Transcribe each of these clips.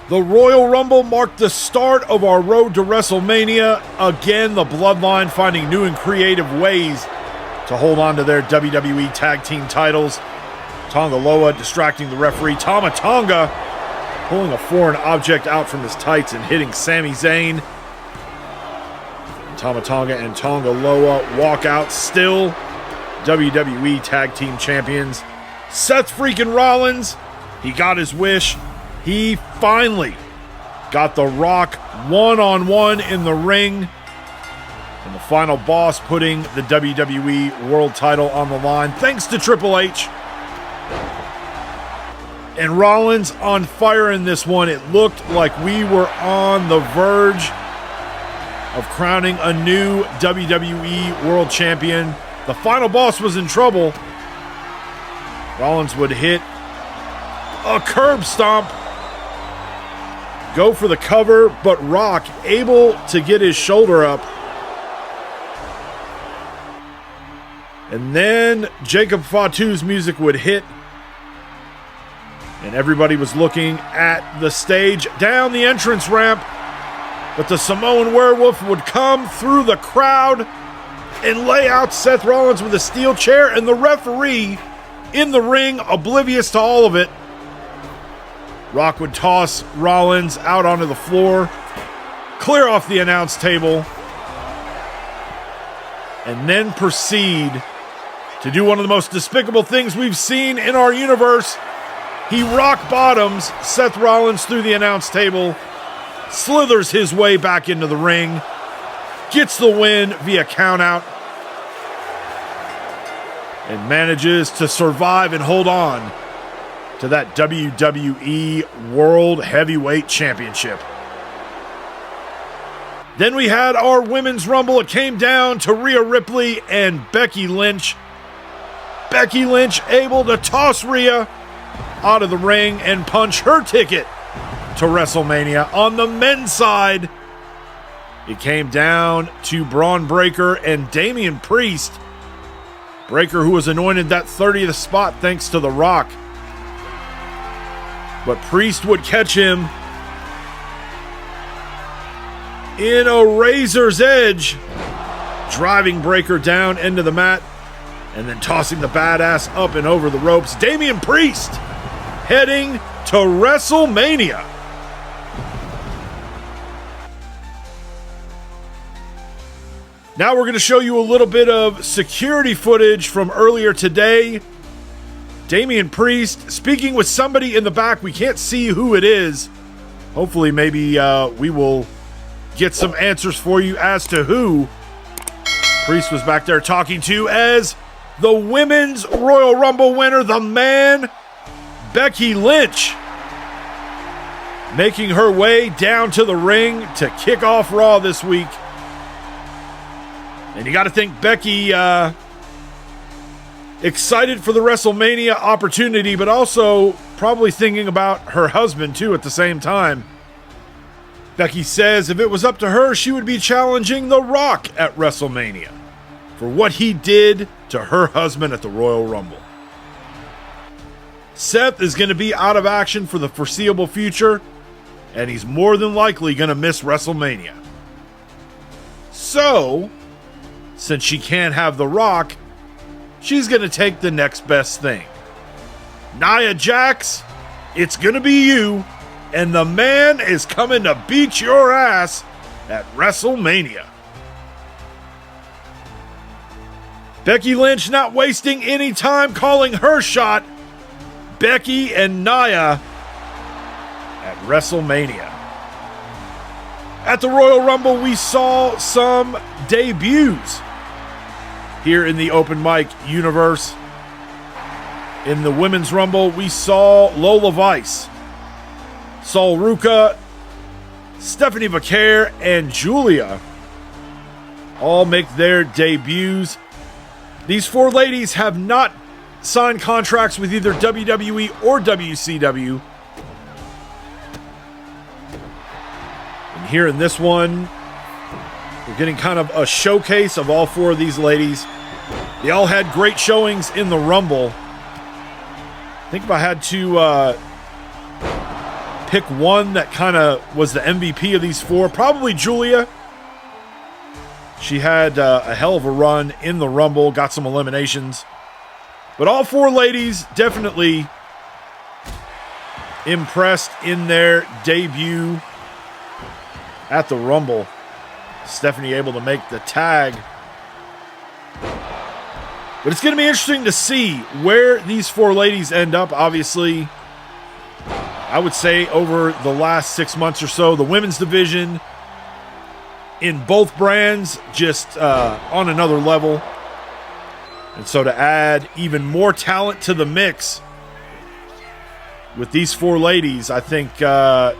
The Royal Rumble marked the start of our road to WrestleMania. Again, the Bloodline finding new and creative ways to hold on to their WWE Tag Team titles. Tonga Loa distracting the referee. Tama Tonga pulling a foreign object out from his tights and hitting Sami Zayn. Tama Tonga and Tonga Loa walk out still WWE Tag Team Champions. Seth freaking Rollins, he got his wish. He finally got The Rock one-on-one in the ring. And the final boss putting the WWE World title on the line, thanks to Triple H. And Rollins on fire in this one. It looked like we were on the verge of crowning a new WWE World Champion. The final boss was in trouble. Rollins would hit a curb stomp, go for the cover, but Rock able to get his shoulder up. And then Jacob Fatu's music would hit. And everybody was looking at the stage down the entrance ramp. But the Samoan Werewolf would come through the crowd and lay out Seth Rollins with a steel chair. And the referee in the ring, oblivious to all of it. Rock would toss Rollins out onto the floor, clear off the announce table, and then proceed to do one of the most despicable things we've seen in our universe. He rock bottoms Seth Rollins through the announce table, slithers his way back into the ring, gets the win via countout, and manages to survive and hold on to that WWE World Heavyweight Championship. Then we had our Women's Rumble. It came down to Rhea Ripley and Becky Lynch. Becky Lynch able to toss Rhea out of the ring and punch her ticket to WrestleMania. On the men's side, it came down to Braun Breaker and Damian Priest. Breaker, who was anointed that 30th spot thanks to The Rock. But Priest would catch him in a razor's edge, driving Breaker down into the mat and then tossing the badass up and over the ropes. Damian Priest heading to WrestleMania. Now we're going to show you a little bit of security footage from earlier today. Damian Priest speaking with somebody in the back. We can't see who it is. Hopefully, maybe we will get some answers for you as to who Priest was back there talking to, as the Women's Royal Rumble winner, the man, Becky Lynch, making her way down to the ring to kick off Raw this week. And you got to think Becky excited for the WrestleMania opportunity, but also probably thinking about her husband too at the same time. Becky says if it was up to her, she would be challenging The Rock at WrestleMania for what he did to her husband at the Royal Rumble. Seth is going to be out of action for the foreseeable future, and he's more than likely going to miss WrestleMania. So, since she can't have The Rock, she's going to take the next best thing. Nia Jax, it's going to be you, and the man is coming to beat your ass at WrestleMania. Becky Lynch not wasting any time, calling her shot. Becky and Nia at WrestleMania. At the Royal Rumble, we saw some debuts here in the open mic universe. In the Women's Rumble, we saw Lola Vice, Sol Ruca, Stephanie Vaquer, and Julia all make their debuts. These four ladies have not signed contracts with either WWE or WCW. And here in this one, we're getting kind of a showcase of all four of these ladies. They all had great showings in the Rumble. I think if I had to pick one that kind of was the MVP of these four, probably Julia. She had a hell of a run in the Rumble, got some eliminations. But all four ladies definitely impressed in their debut at the Rumble. Stephanie able to make the tag. But it's going to be interesting to see where these four ladies end up. Obviously, I would say over the last 6 months or so, the women's division in both brands just on another level. And so to add even more talent to the mix with these four ladies, I think it's going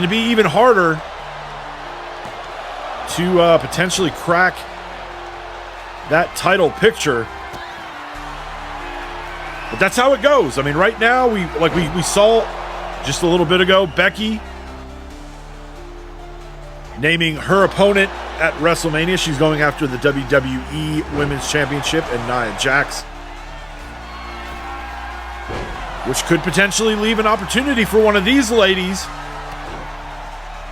to be even harder to potentially crack that title picture. But that's how it goes. I mean, right now, we saw just a little bit ago, Becky naming her opponent at WrestleMania. She's going after the WWE Women's Championship and Nia Jax, which could potentially leave an opportunity for one of these ladies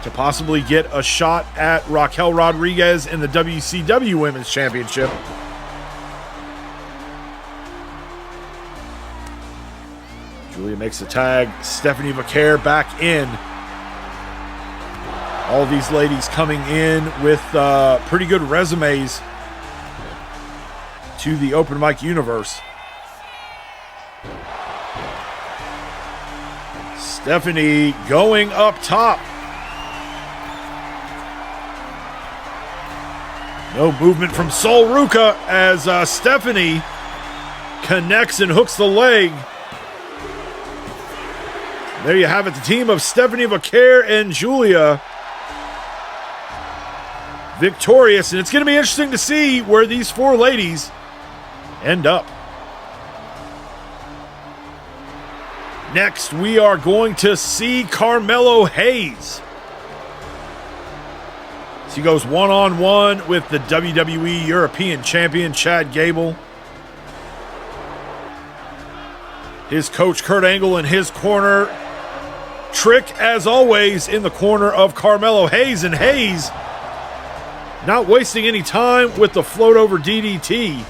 to possibly get a shot at Raquel Rodriguez in the WCW Women's Championship. Julia makes the tag. Stephanie Vaquer back in. All of these ladies coming in with pretty good resumes to the open mic universe. Stephanie going up top. No movement from Sol Ruca as Stephanie connects and hooks the leg. There you have it, the team of Stephanie Vaquer and Julia victorious, and it's going to be interesting to see where these four ladies end up. Next, we are going to see Carmelo Hayes. He goes one-on-one with the WWE European Champion, Chad Gable. His coach, Kurt Angle, in his corner. Trick, as always, in the corner of Carmelo Hayes. And Hayes not wasting any time with the float-over DDT.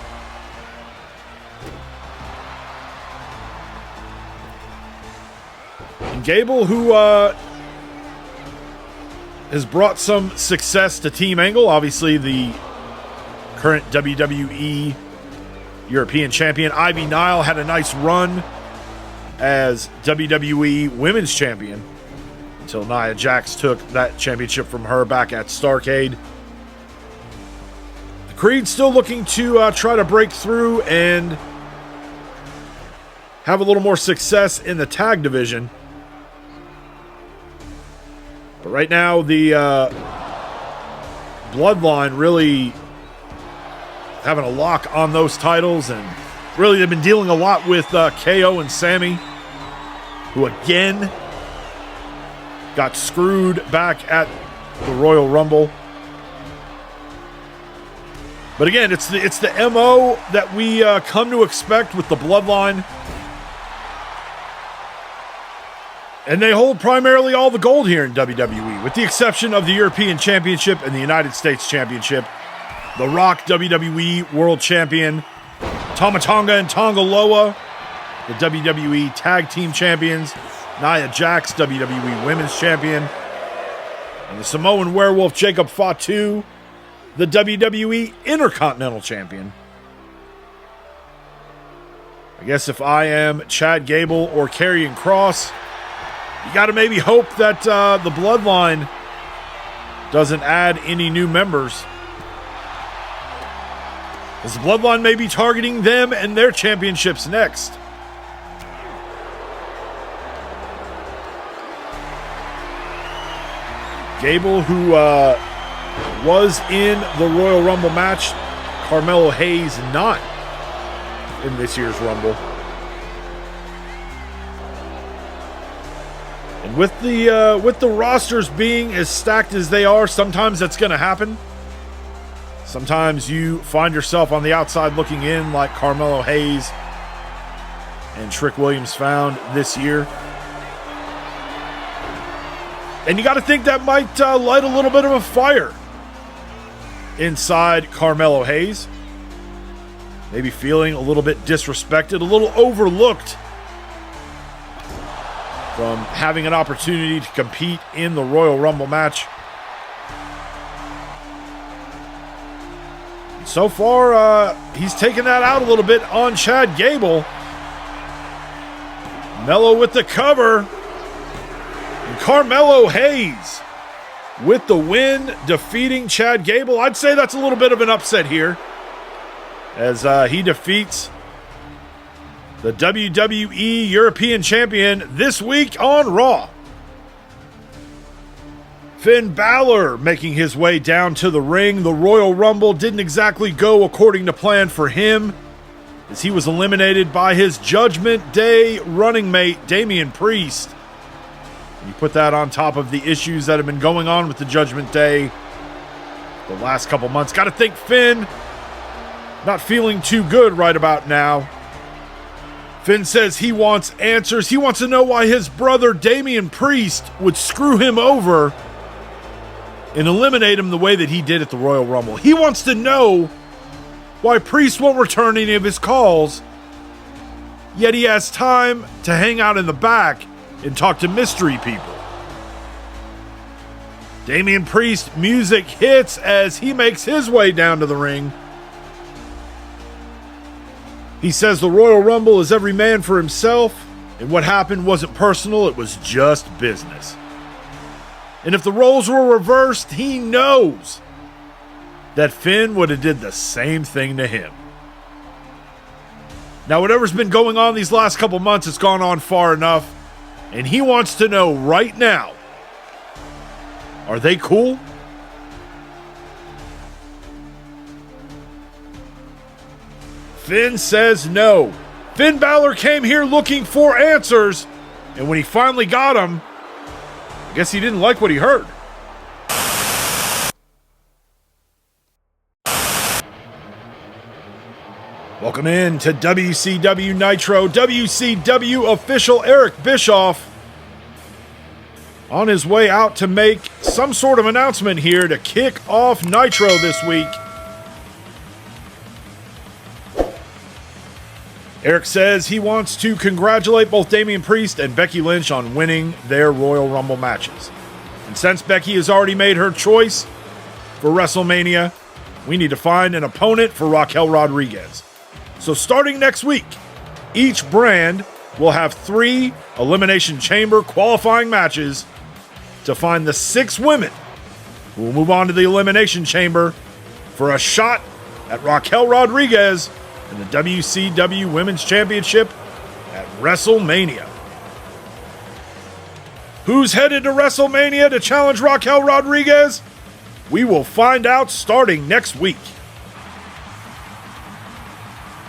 And Gable, who has brought some success to Team Angle. Obviously, the current WWE European Champion, Ivy Nile, had a nice run as WWE Women's Champion until Nia Jax took that championship from her back at Starrcade. The Creed still looking to try to break through and have a little more success in the tag division. But right now, the Bloodline really having a lock on those titles, and really they've been dealing a lot with KO and Sammy, who again got screwed back at the Royal Rumble. But again, it's the MO that we come to expect with the Bloodline. And they hold primarily all the gold here in WWE, with the exception of the European Championship and the United States Championship. The Rock, WWE World Champion. Tama Tonga and Tonga Loa, the WWE Tag Team Champions. Nia Jax, WWE Women's Champion. And the Samoan Werewolf, Jacob Fatu, the WWE Intercontinental Champion. I guess if I am Chad Gable or Karrion Kross, you got to maybe hope that the Bloodline doesn't add any new members, as the Bloodline may be targeting them and their championships next. Gable, who was in the Royal Rumble match. Carmelo Hayes not in this year's Rumble. And with the rosters being as stacked as they are, sometimes that's going to happen. Sometimes you find yourself on the outside looking in, like Carmelo Hayes and Trick Williams found this year. And you got to think that might light a little bit of a fire inside Carmelo Hayes. Maybe feeling a little bit disrespected, a little overlooked from having an opportunity to compete in the Royal Rumble match. So far, he's taken that out a little bit on Chad Gable. Mello with the cover. And Carmelo Hayes with the win, defeating Chad Gable. I'd say that's a little bit of an upset here, as he defeats the WWE European Champion this week on Raw. Finn Balor making his way down to the ring. The Royal Rumble didn't exactly go according to plan for him, as he was eliminated by his Judgment Day running mate, Damian Priest. You put that on top of the issues that have been going on with the Judgment Day the last couple months. Got to think Finn not feeling too good right about now. Finn says he wants answers. He wants to know why his brother Damian Priest would screw him over and eliminate him the way that he did at the Royal Rumble. He wants to know why Priest won't return any of his calls, yet he has time to hang out in the back and talk to mystery people. Damian Priest music hits as he makes his way down to the ring. He says the Royal Rumble is every man for himself, and what happened wasn't personal, it was just business. And if the roles were reversed, he knows that Finn would have did the same thing to him. Now, whatever's been going on these last couple months has gone on far enough, and he wants to know right now, are they cool? Finn says no. Finn Balor came here looking for answers, and when he finally got them, I guess he didn't like what he heard. Welcome in to WCW Nitro. WCW official Eric Bischoff on his way out to make some sort of announcement here to kick off Nitro this week. Eric says he wants to congratulate both Damian Priest and Becky Lynch on winning their Royal Rumble matches. And since Becky has already made her choice for WrestleMania, we need to find an opponent for Raquel Rodriguez. So starting next week, each brand will have 3 Elimination Chamber qualifying matches to find the 6 women who will move on to the Elimination Chamber for a shot at Raquel Rodriguez in the WCW Women's Championship at WrestleMania. Who's headed to WrestleMania to challenge Raquel Rodriguez? We will find out starting next week.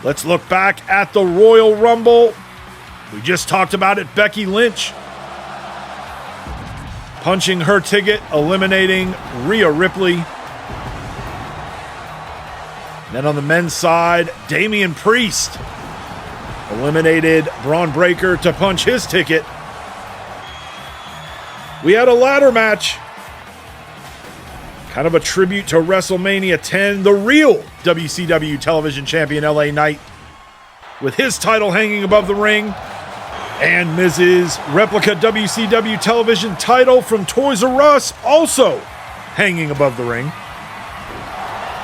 Let's look back at the Royal Rumble. We just talked about it. Becky Lynch punching her ticket, eliminating Rhea Ripley. Then on the men's side, Damian Priest eliminated Braun Breaker to punch his ticket. We had a ladder match, kind of a tribute to WrestleMania 10, the real WCW Television Champion LA Knight, with his title hanging above the ring, and Miz's replica WCW Television title from Toys R Us also hanging above the ring.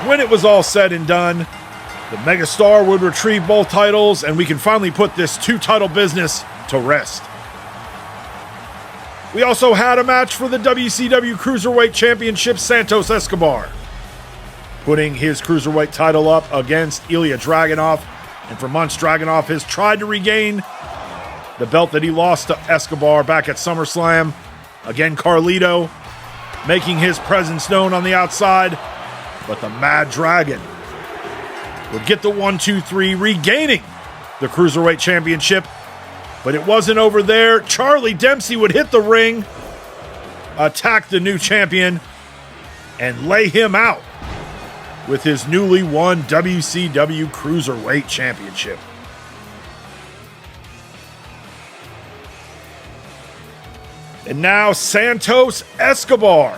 When it was all said and done, the Megastar would retrieve both titles, and we can finally put this 2-title business to rest. We also had a match for the WCW Cruiserweight Championship, Santos Escobar putting his Cruiserweight title up against Ilya Dragunov, and for months Dragunov has tried to regain the belt that he lost to Escobar back at SummerSlam. Again, Carlito making his presence known on the outside, but the Mad Dragon would get the 1-2-3, regaining the Cruiserweight Championship. But it wasn't over there. Charlie Dempsey would hit the ring, attack the new champion, and lay him out with his newly won WCW Cruiserweight Championship. And now Santos Escobar,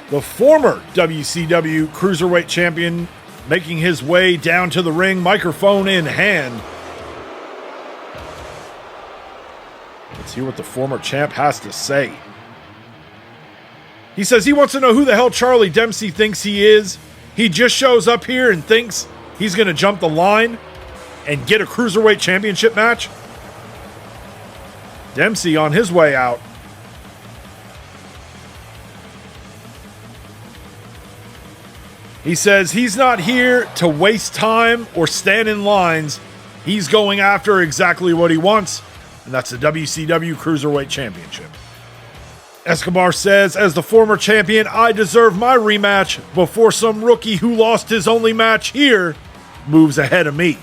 the former WCW Cruiserweight Champion, making his way down to the ring, microphone in hand. Let's hear what the former champ has to say. He says he wants to know who the hell Charlie Dempsey thinks he is. He just shows up here and thinks he's going to jump the line and get a Cruiserweight Championship match. Dempsey on his way out. He says he's not here to waste time or stand in lines. He's going after exactly what he wants, and that's the WCW Cruiserweight Championship. Escobar says, as the former champion, I deserve my rematch before some rookie who lost his only match here moves ahead of me.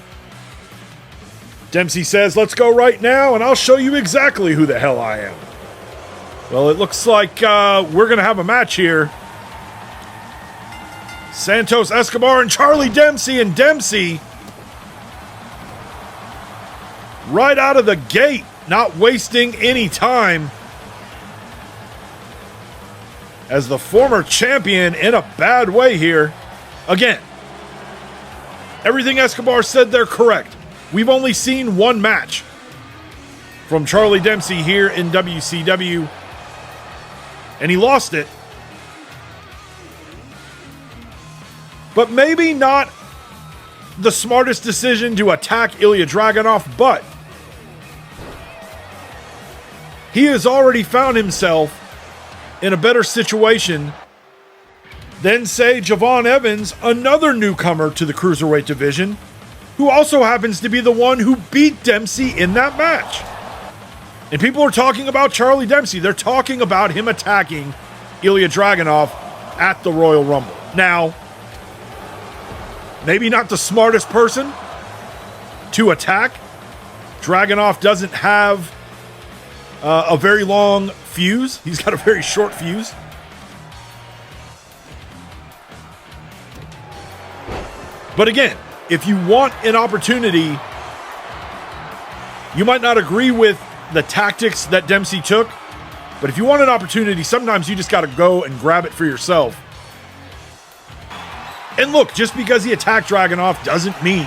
Dempsey says, let's go right now and I'll show you exactly who the hell I am. Well, it looks like we're going to have a match here. Santos Escobar and Charlie Dempsey, and Dempsey right out of the gate, not wasting any time, as the former champion in a bad way here. Again, everything Escobar said, they're correct. We've only seen one match from Charlie Dempsey here in WCW, and he lost it. But maybe not the smartest decision to attack Ilya Dragunov, but he has already found himself in a better situation than, say, Javon Evans, another newcomer to the Cruiserweight division, who also happens to be the one who beat Dempsey in that match. And people are talking about Charlie Dempsey. They're talking about him attacking Ilya Dragunov at the Royal Rumble. Now, maybe not the smartest person to attack. Dragunov doesn't have a very long fuse. He's got a very short fuse. But again, if you want an opportunity, you might not agree with the tactics that Dempsey took, but if you want an opportunity, sometimes you just got to go and grab it for yourself. And look, just because he attacked Dragunov doesn't mean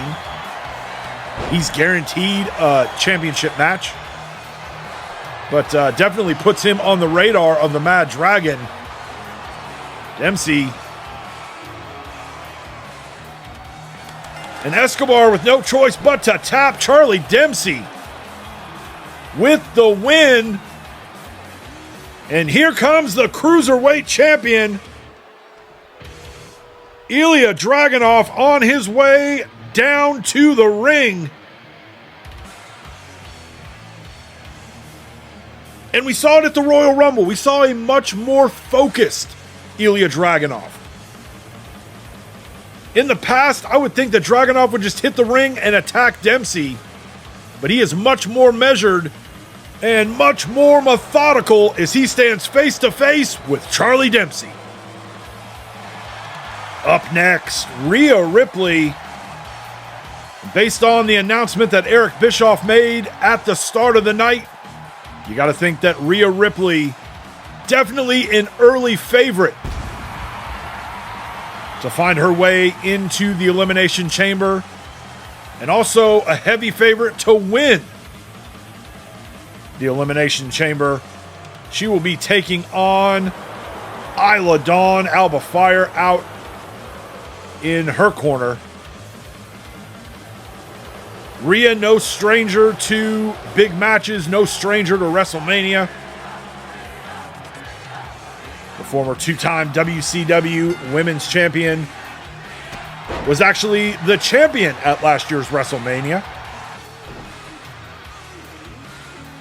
he's guaranteed a championship match. But definitely puts him on the radar of the Mad Dragon. Dempsey. And Escobar with no choice but to tap Charlie Dempsey with the win. And here comes the Cruiserweight Champion, Ilya Dragunov, on his way down to the ring. And we saw it at the Royal Rumble. We saw a much more focused Ilya Dragunov. In the past, I would think that Dragunov would just hit the ring and attack Dempsey, but he is much more measured and much more methodical as he stands face to face with Charlie Dempsey. Up next, Rhea Ripley. Based on the announcement that Eric Bischoff made at the start of the night, you got to think that Rhea Ripley, definitely an early favorite to find her way into the Elimination Chamber, and also a heavy favorite to win the Elimination Chamber. She will be taking on Isla Dawn, Alba Fire out in her corner. Rhea, no stranger to big matches, no stranger to WrestleMania. The former two-time WCW Women's Champion was actually the champion at last year's WrestleMania.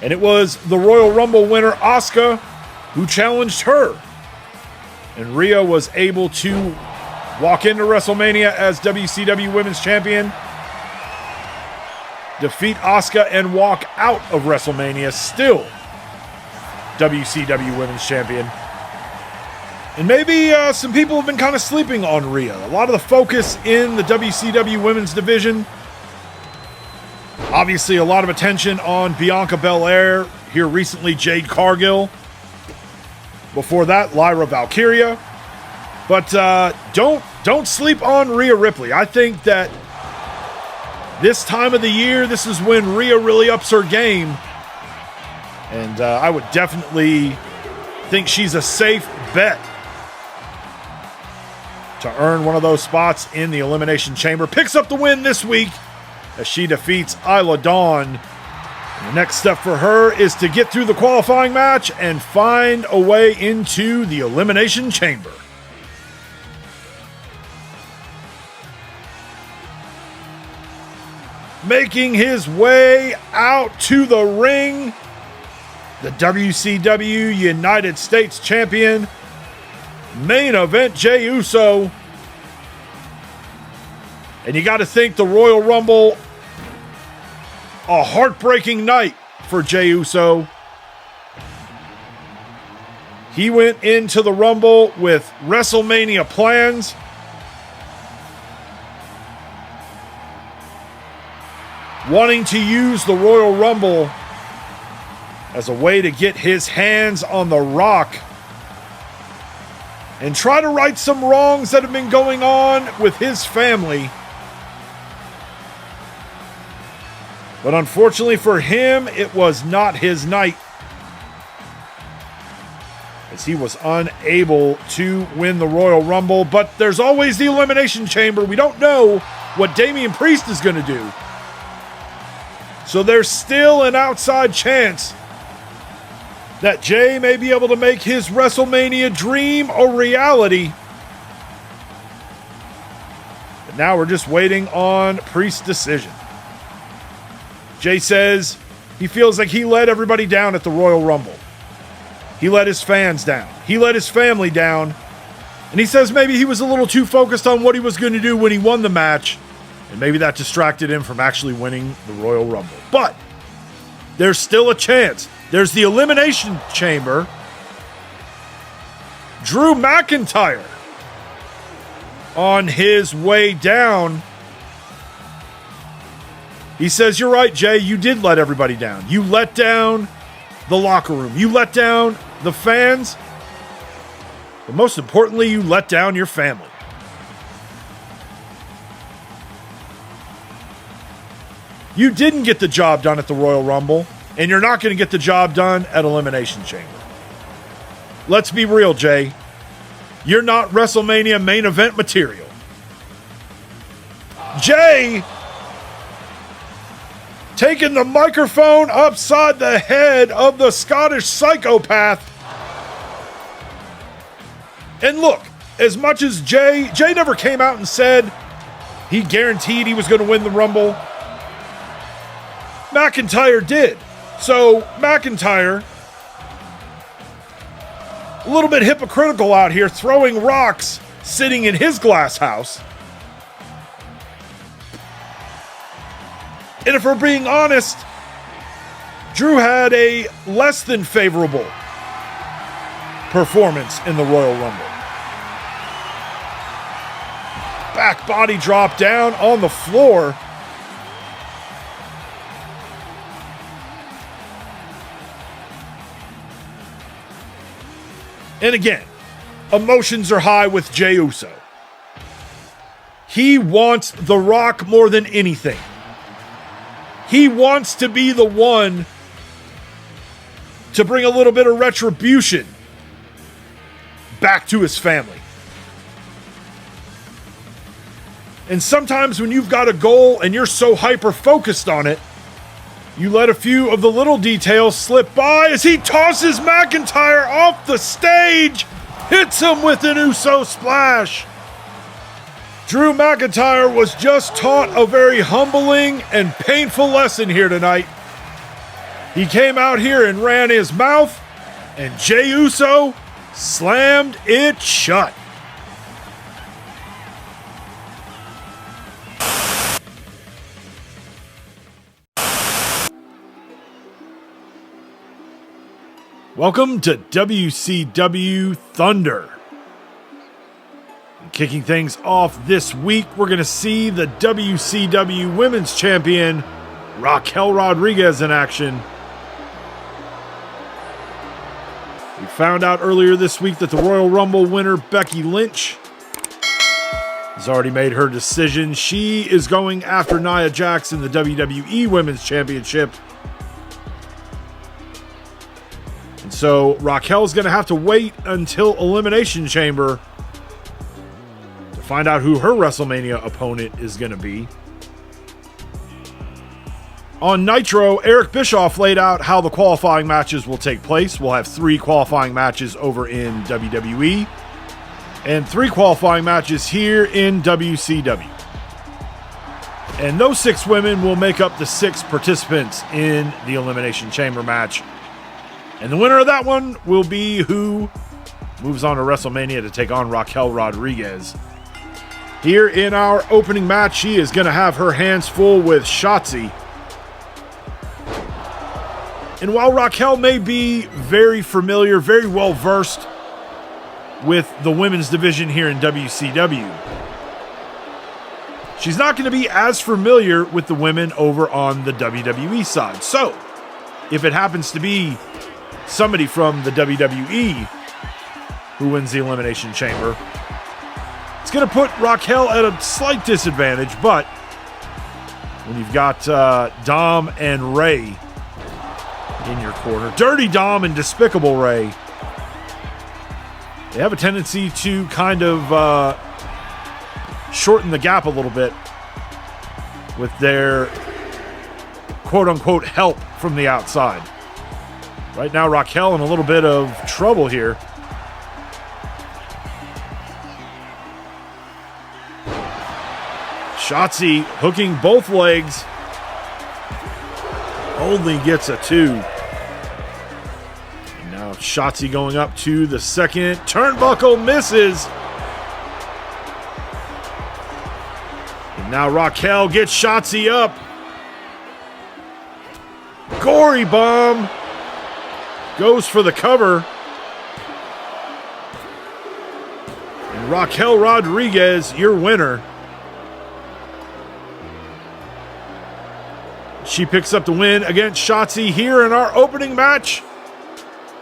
And it was the Royal Rumble winner, Asuka, who challenged her. And Rhea was able to walk into WrestleMania as WCW Women's Champion, defeat Asuka, and walk out of WrestleMania still WCW Women's Champion. And maybe some people have been kind of sleeping on Rhea. A lot of the focus in the WCW Women's division, obviously a lot of attention on Bianca Belair Here recently, Jade Cargill. Before that, Lyra Valkyria. But don't sleep on Rhea Ripley. I think that this time of the year, this is when Rhea really ups her game. And I would definitely think she's a safe bet to earn one of those spots in the Elimination Chamber. Picks up the win this week as she defeats Isla Dawn. And the next step for her is to get through the qualifying match and find a way into the Elimination Chamber. Making his way out to the ring, the WCW United States Champion, main event Jey Uso. And you got to think the Royal Rumble, a heartbreaking night for Jey Uso. He went into the Rumble with WrestleMania plans. Wanting to use the Royal Rumble as a way to get his hands on The Rock and try to right some wrongs that have been going on with his family. But unfortunately for him, it was not his night, as he was unable to win the Royal Rumble. But there's always the Elimination Chamber. We don't know what Damian Priest is going to do. So there's still an outside chance that Jey may be able to make his WrestleMania dream a reality. But now we're just waiting on Priest's decision. Jey says he feels like he let everybody down at the Royal Rumble. He let his fans down. He let his family down. And he says maybe he was a little too focused on what he was going to do when he won the match. And maybe that distracted him from actually winning the Royal Rumble. But there's still a chance. There's the Elimination Chamber. Drew McIntyre on his way down. He says, you're right, Jey, you did let everybody down. You let down the locker room. You let down the fans. But most importantly, you let down your family. You didn't get the job done at the Royal Rumble, and you're not going to get the job done at Elimination Chamber. Let's be real, Jey. You're not WrestleMania main event material. Jey taking the microphone upside the head of the Scottish psychopath. And look, as much as Jey never came out and said he guaranteed he was going to win the Rumble, McIntyre did. So McIntyre, a little bit hypocritical out here, throwing rocks, sitting in his glass house. And if we're being honest, Drew had a less than favorable performance in the Royal Rumble. Back body drop down on the floor. And again, emotions are high with Jey Uso. He wants The Rock more than anything. He wants to be the one to bring a little bit of retribution back to his family. And sometimes when you've got a goal and you're so hyper-focused on it, you let a few of the little details slip by as he tosses McIntyre off the stage, hits him with an Uso splash. Drew McIntyre was just taught a very humbling and painful lesson here tonight. He came out here and ran his mouth, and Jey Uso slammed it shut. Welcome to WCW Thunder. And kicking things off this week, we're going to see the WCW Women's Champion, Raquel Rodriguez, in action. We found out earlier this week that the Royal Rumble winner, Becky Lynch, has already made her decision. She is going after Nia Jax in the WWE Women's Championship. And so Raquel's going to have to wait until Elimination Chamber to find out who her WrestleMania opponent is going to be. On Nitro, Eric Bischoff laid out how the qualifying matches will take place. We'll have 3 qualifying matches over in WWE and 3 qualifying matches here in WCW. And those 6 women will make up the 6 participants in the Elimination Chamber match. And the winner of that one will be who moves on to WrestleMania to take on Raquel Rodriguez. Here in our opening match, she is going to have her hands full with Shotzi. And while Raquel may be very familiar, very well versed with the women's division here in WCW, she's not going to be as familiar with the women over on the WWE side. So, if it happens to be somebody from the WWE who wins the Elimination Chamber, it's going to put Raquel at a slight disadvantage, but when you've got Dom and Ray in your corner, Dirty Dom and Despicable Ray, they have a tendency to kind of shorten the gap a little bit with their quote-unquote help from the outside. Right now, Raquel in a little bit of trouble here. Shotzi hooking both legs. Only gets a 2. And now Shotzi going up to the second turnbuckle, misses. And now Raquel gets Shotzi up. Gory bomb. Goes for the cover. And Raquel Rodriguez, your winner. She picks up the win against Shotzi here in our opening match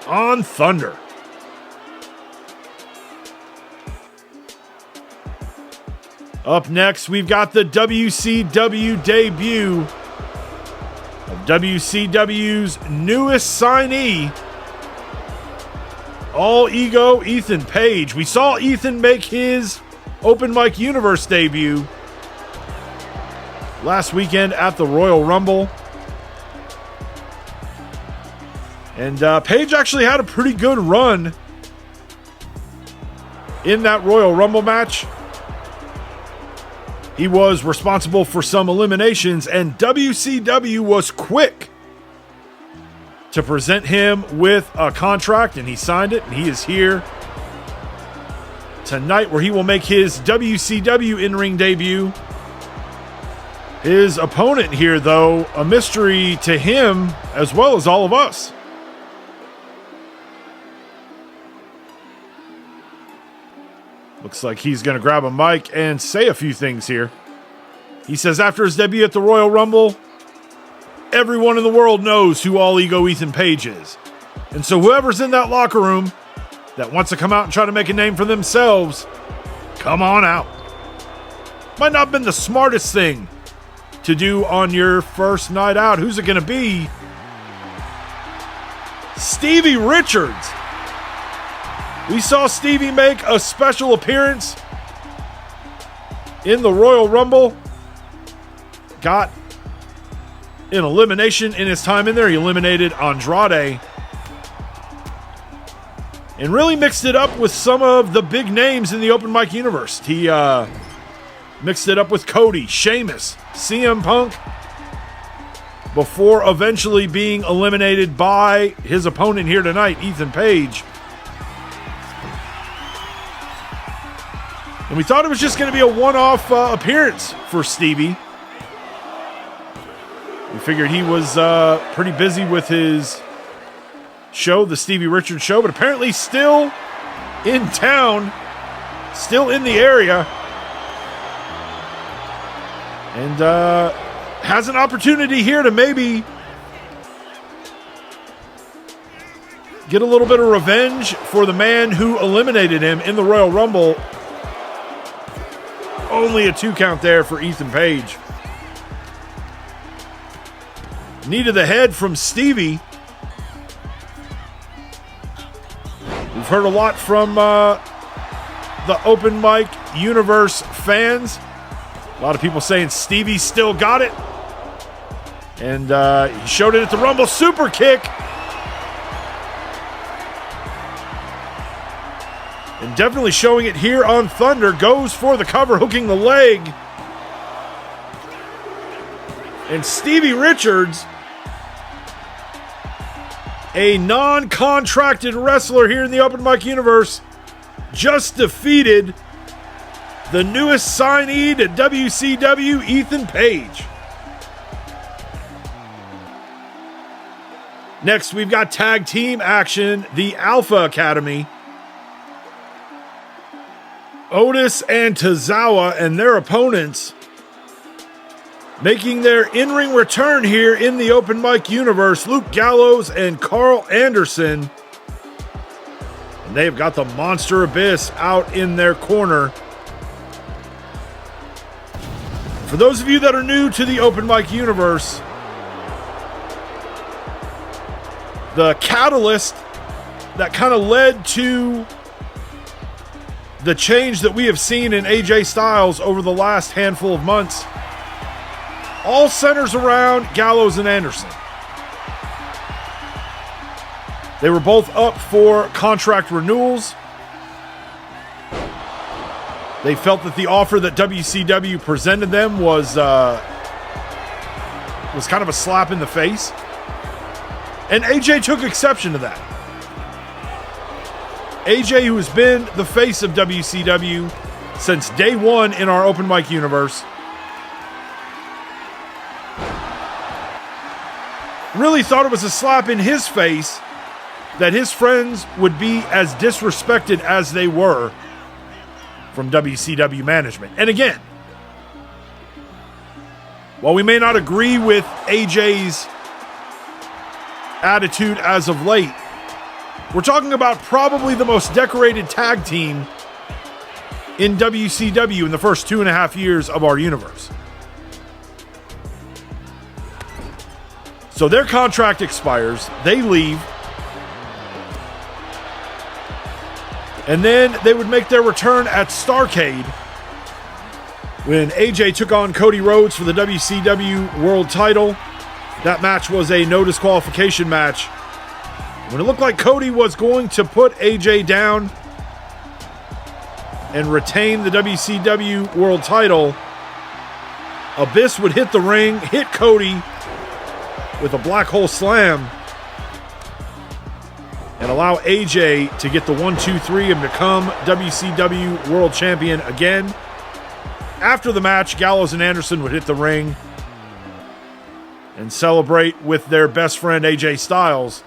on Thunder. Up next, we've got the WCW debut of WCW's newest signee, All Ego Ethan Page. We saw Ethan make his Open Mic Universe debut last weekend at the Royal Rumble. And Page actually had a pretty good run in that Royal Rumble match. He was responsible for some eliminations, and WCW was quick to present him with a contract, and he signed it, and he is here tonight where he will make his WCW in-ring debut. His opponent here, though, a mystery to him as well as all of us. Looks like he's going to grab a mic and say a few things here. He says after his debut at the Royal Rumble, everyone in the world knows who All Ego Ethan Page is. And so whoever's in that locker room that wants to come out and try to make a name for themselves, come on out. Might not have been the smartest thing to do on your first night out. Who's it going to be? Stevie Richards. We saw Stevie make a special appearance in the Royal Rumble. Got an elimination in his time in there. He eliminated Andrade. And really mixed it up with some of the big names in the Open Mic Universe. He mixed it up with Cody, Sheamus, CM Punk, before eventually being eliminated by his opponent here tonight, Ethan Page. And we thought it was just going to be a one-off appearance for Stevie. We figured he was pretty busy with his show, the Stevie Richards Show, but apparently still in town, still in the area, and has an opportunity here to maybe get a little bit of revenge for the man who eliminated him in the Royal Rumble. Only a 2 count there for Ethan Page. Knee to the head from Stevie. We've heard a lot from the open mic universe fans. A lot of people saying Stevie still got it. And he showed it at the Rumble. Super kick. And definitely showing it here on Thunder. Goes for the cover, hooking the leg. And Stevie Richards, a non-contracted wrestler here in the open mic universe, just defeated the newest signee to WCW, Ethan Page. Next, we've got tag team action, the Alpha Academy. Otis and Tozawa and their opponents making their in-ring return here in the open mic universe. Luke Gallows and Carl Anderson. And they've got the Monster Abyss out in their corner. For those of you that are new to the open mic universe, the catalyst that kind of led to the change that we have seen in AJ Styles over the last handful of months all centers around Gallows and Anderson. They were both up for contract renewals. They felt that the offer that WCW presented them was kind of a slap in the face. And AJ took exception to that. AJ, who has been the face of WCW since day one in our open mic universe, really thought it was a slap in his face that his friends would be as disrespected as they were from WCW management. And again, while we may not agree with AJ's attitude as of late, we're talking about probably the most decorated tag team in WCW in the first 2.5 years of our universe. So their contract expires, they leave, and then they would make their return at Starrcade when AJ took on Cody Rhodes for the WCW World title. That match was a no disqualification match. When it looked like Cody was going to put AJ down and retain the WCW World title, Abyss would hit the ring, hit Cody with a black hole slam, and allow AJ to get the 1-2-3 and become WCW World Champion again. After the match, Gallows and Anderson would hit the ring and celebrate with their best friend AJ Styles.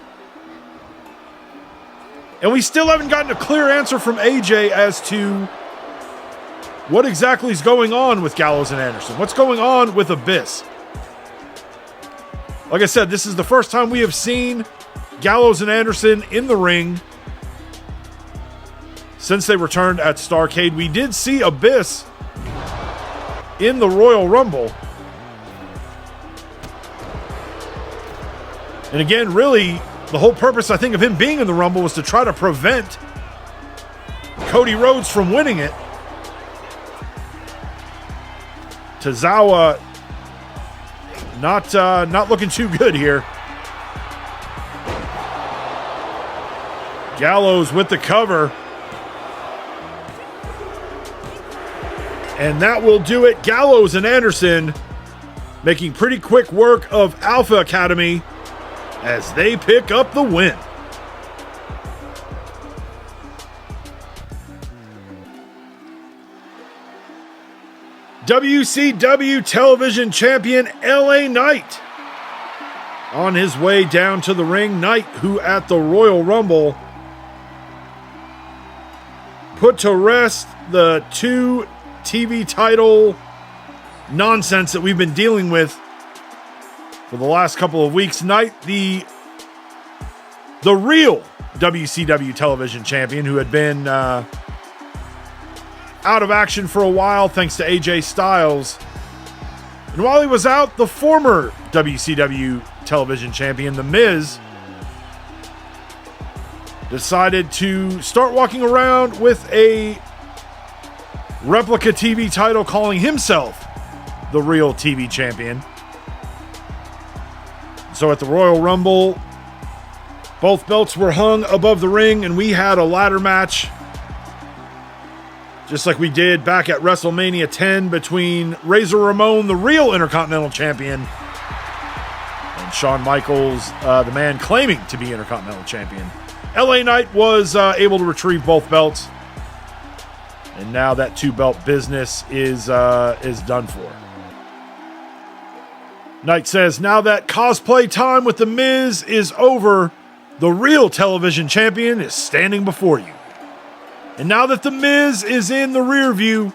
And we still haven't gotten a clear answer from AJ as to what exactly is going on with Gallows and Anderson. What's going on with Abyss? Like I said, this is the first time we have seen Gallows and Anderson in the ring since they returned at Starrcade. We did see Abyss in the Royal Rumble. And again, really, the whole purpose, I think, of him being in the Rumble was to try to prevent Cody Rhodes from winning it. Tozawa not looking too good here. Gallows with the cover. And that will do it. Gallows and Anderson making pretty quick work of Alpha Academy as they pick up the win. WCW Television Champion LA Knight on his way down to the ring. Knight, who at the Royal Rumble put to rest the 2 TV title nonsense that we've been dealing with for the last couple of weeks. Knight, the real WCW Television champion, who had been out of action for a while thanks to AJ Styles. And while he was out, the former WCW Television champion, The Miz, decided to start walking around with a replica TV title, calling himself the real TV champion. So at the Royal Rumble, both belts were hung above the ring, and we had a ladder match, just like we did back at WrestleMania 10 between Razor Ramon, the real Intercontinental Champion, and Shawn Michaels, the man claiming to be Intercontinental Champion. LA Knight was able to retrieve both belts, and now that two-belt business is done for. Knight says, now that cosplay time with The Miz is over, the real television champion is standing before you. And now that The Miz is in the rear view,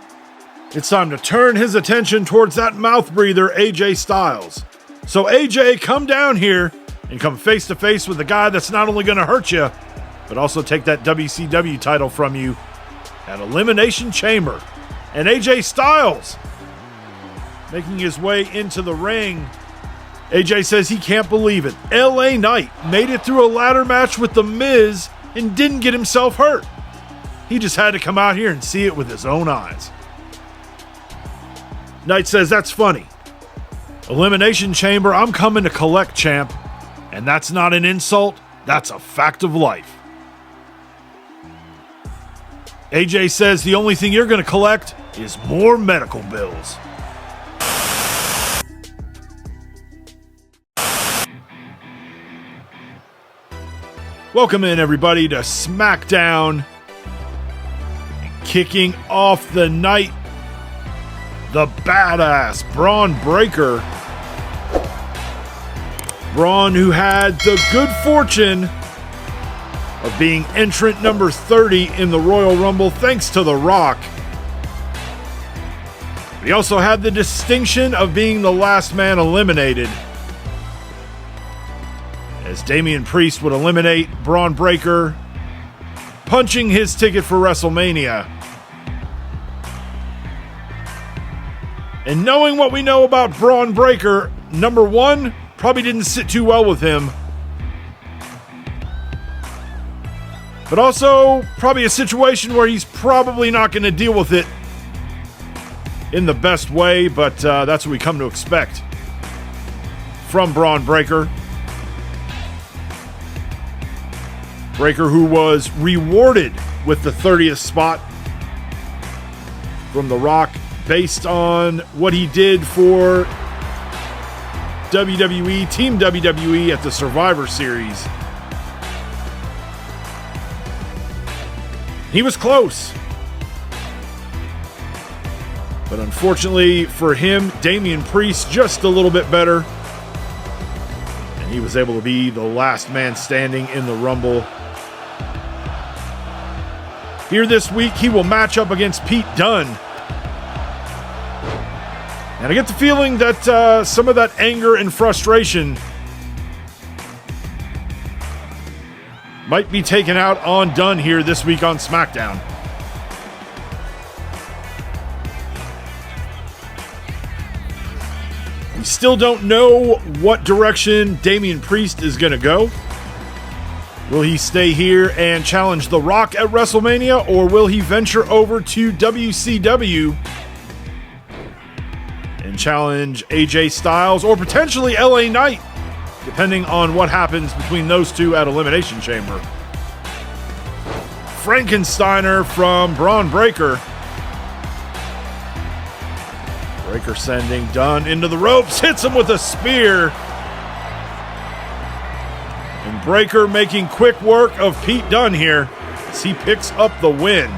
it's time to turn his attention towards that mouth breather, AJ Styles. So AJ, come down here and come face to face with the guy that's not only going to hurt you, but also take that WCW title from you at Elimination Chamber. And AJ Styles making his way into the ring. AJ says he can't believe it. LA Knight made it through a ladder match with The Miz and didn't get himself hurt. He just had to come out here and see it with his own eyes. Knight says, that's funny. Elimination Chamber, I'm coming to collect, champ. And that's not an insult, that's a fact of life. AJ says the only thing you're going to collect is more medical bills. Welcome in, everybody, to SmackDown. Kicking off the night, the badass Braun Breaker. Braun, who had the good fortune of being entrant number 30 in the Royal Rumble thanks to The Rock. He also had the distinction of being the last man eliminated, as Damian Priest would eliminate Braun Breaker, punching his ticket for WrestleMania. And knowing what we know about Braun Breaker, number one, probably didn't sit too well with him. But also, probably a situation where he's probably not going to deal with it in the best way, but that's what we come to expect from Braun Breaker. Breaker, who was rewarded with the 30th spot from The Rock based on what he did for WWE, Team WWE at the Survivor Series. He was close. But unfortunately for him, Damian Priest just a little bit better. And he was able to be the last man standing in the Rumble. Here this week, he will match up against Pete Dunne. And I get the feeling that some of that anger and frustration might be taken out on Dunne here this week on SmackDown. We still don't know what direction Damian Priest is going to go. Will he stay here and challenge The Rock at WrestleMania, or will he venture over to WCW and challenge AJ Styles, or potentially LA Knight, depending on what happens between those two at Elimination Chamber? Frankensteiner from Braun Breaker. Breaker sending Dunne into the ropes, hits him with a spear. And Breaker making quick work of Pete Dunne here as he picks up the win.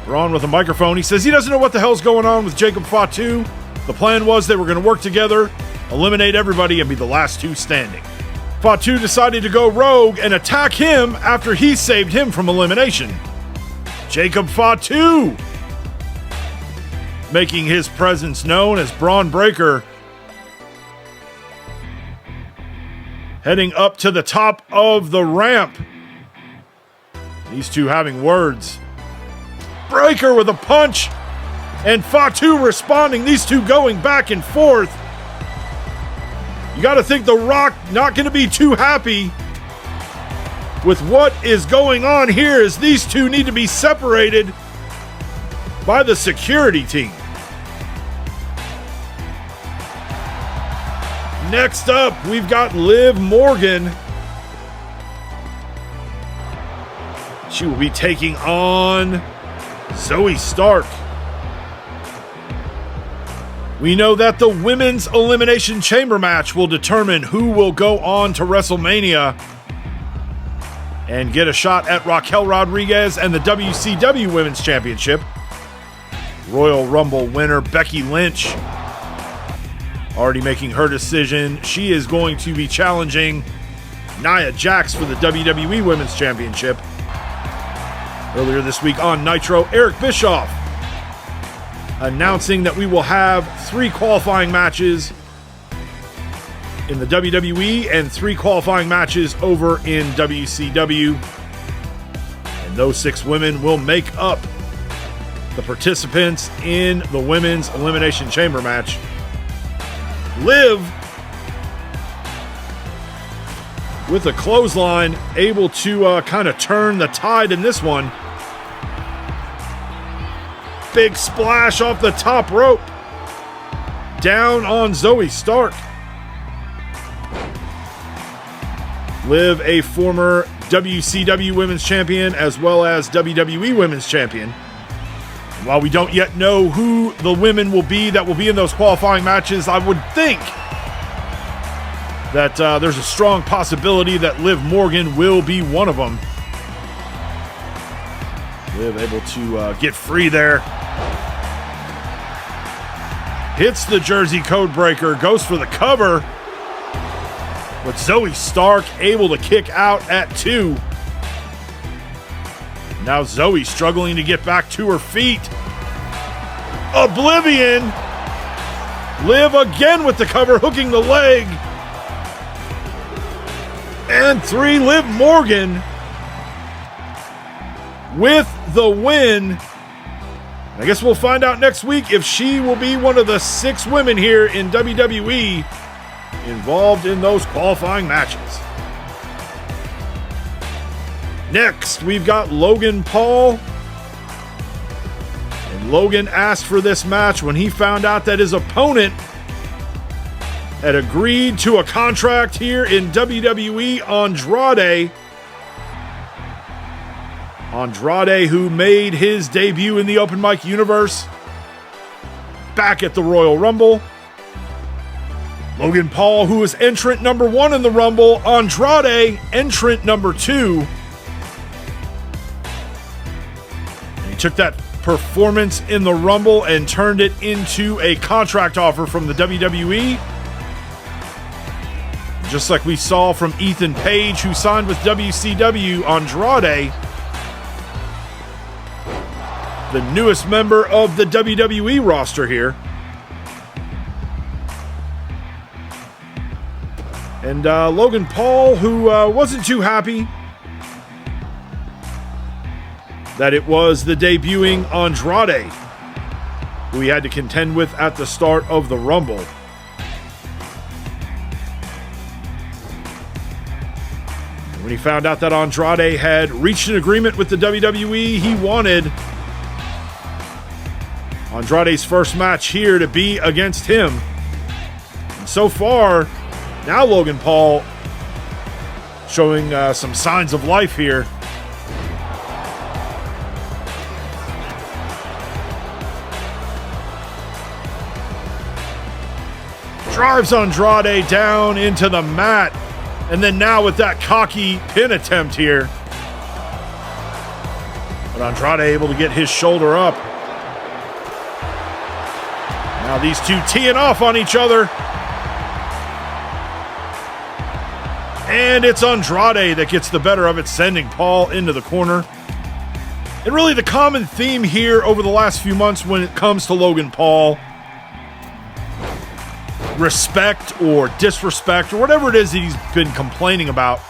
Braun with a microphone. He says he doesn't know what the hell's going on with Jacob Fatu. The plan was they were going to work together, eliminate everybody, and be the last two standing. Fatu decided to go rogue and attack him after he saved him from elimination. Jacob Fatu making his presence known as Braun Breaker heading up to the top of the ramp. These two having words. Breaker with a punch, and Fatu responding. These two going back and forth. You got to think The Rock not going to be too happy with what is going on here, as these two need to be separated by the security team. Next up, we've got Liv Morgan. She will be taking on Zoe Stark. We know that the Women's Elimination Chamber match will determine who will go on to WrestleMania and get a shot at Raquel Rodriguez and the WCW Women's Championship. Royal Rumble winner Becky Lynch already making her decision. She is going to be challenging Nia Jax for the WWE Women's Championship. Earlier this week on Nitro, Eric Bischoff announcing that we will have 3 qualifying matches in the WWE and 3 qualifying matches over in WCW. And those 6 women will make up the participants in the Women's Elimination Chamber match. Liv with a clothesline, able to kind of turn the tide in this one. Big splash off the top rope. Down on Zoe Stark. Liv, a former WCW Women's Champion as well as WWE Women's Champion. And while we don't yet know who the women will be that will be in those qualifying matches, I would think that there's a strong possibility that Liv Morgan will be one of them. Liv able to get free there. Hits the Jersey Code Breaker, goes for the cover. But Zoe Stark able to kick out at 2. Now Zoe struggling to get back to her feet. Oblivion. Liv again with the cover, hooking the leg. And 3, Liv Morgan with the win. I guess we'll find out next week if she will be one of the 6 women here in WWE involved in those qualifying matches. Next, we've got Logan Paul. And Logan asked for this match when he found out that his opponent had agreed to a contract here in WWE, Andrade. Andrade, who made his debut in the open mic universe back at the Royal Rumble. Logan Paul, who was entrant number 1 in the Rumble. Andrade, entrant number 2. And he took that performance in the Rumble and turned it into a contract offer from the WWE. Just like we saw from Ethan Page, who signed with WCW, Andrade, the newest member of the WWE roster here. And Logan Paul, who wasn't too happy that it was the debuting Andrade who he had to contend with at the start of the Rumble. And when he found out that Andrade had reached an agreement with the WWE, he wanted Andrade's first match here to be against him. And so far, now Logan Paul showing some signs of life here. Drives Andrade down into the mat. And then now with that cocky pin attempt here. But Andrade able to get his shoulder up. Now these two teeing off on each other. And it's Andrade that gets the better of it, sending Paul into the corner. And really the common theme here over the last few months when it comes to Logan Paul respect or disrespect or whatever it is that he's been complaining about.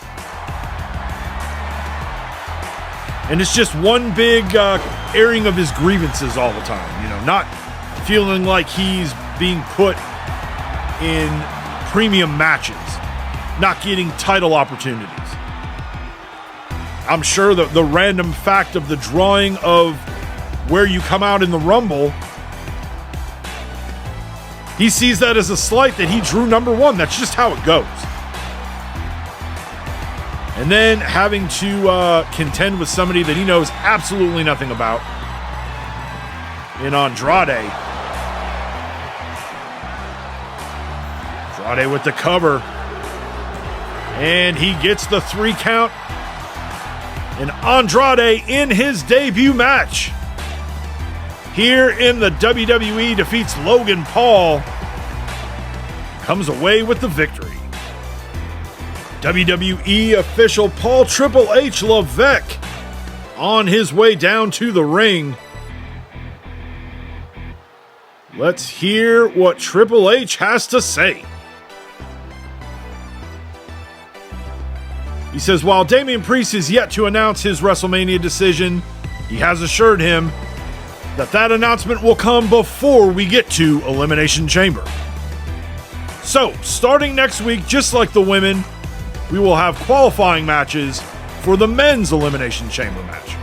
And it's just one big airing of his grievances all the time, you know, not feeling like he's being put in premium matches, not getting title opportunities. I'm sure that the random fact of the drawing of where you come out in the Rumble, he sees that as a slight that he drew number one. That's just how it goes. And then having to contend with somebody that he knows absolutely nothing about in Andrade. Andrade with the cover. And he gets the 3 count. And Andrade in his debut match here in the WWE defeats Logan Paul. Comes away with the victory. WWE official Paul Triple H Levesque on his way down to the ring. Let's hear what Triple H has to say. He says, while Damian Priest is yet to announce his WrestleMania decision, he has assured him that announcement will come before we get to Elimination Chamber. So, starting next week, just like the women, we will have qualifying matches for the men's Elimination Chamber match.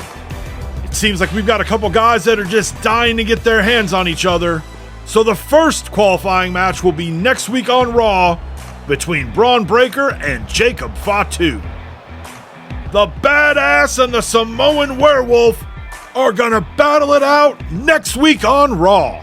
It seems like we've got a couple guys that are just dying to get their hands on each other. So the first qualifying match will be next week on Raw between Braun Breaker and Jacob Fatu. The Badass and the Samoan Werewolf are gonna battle it out next week on Raw.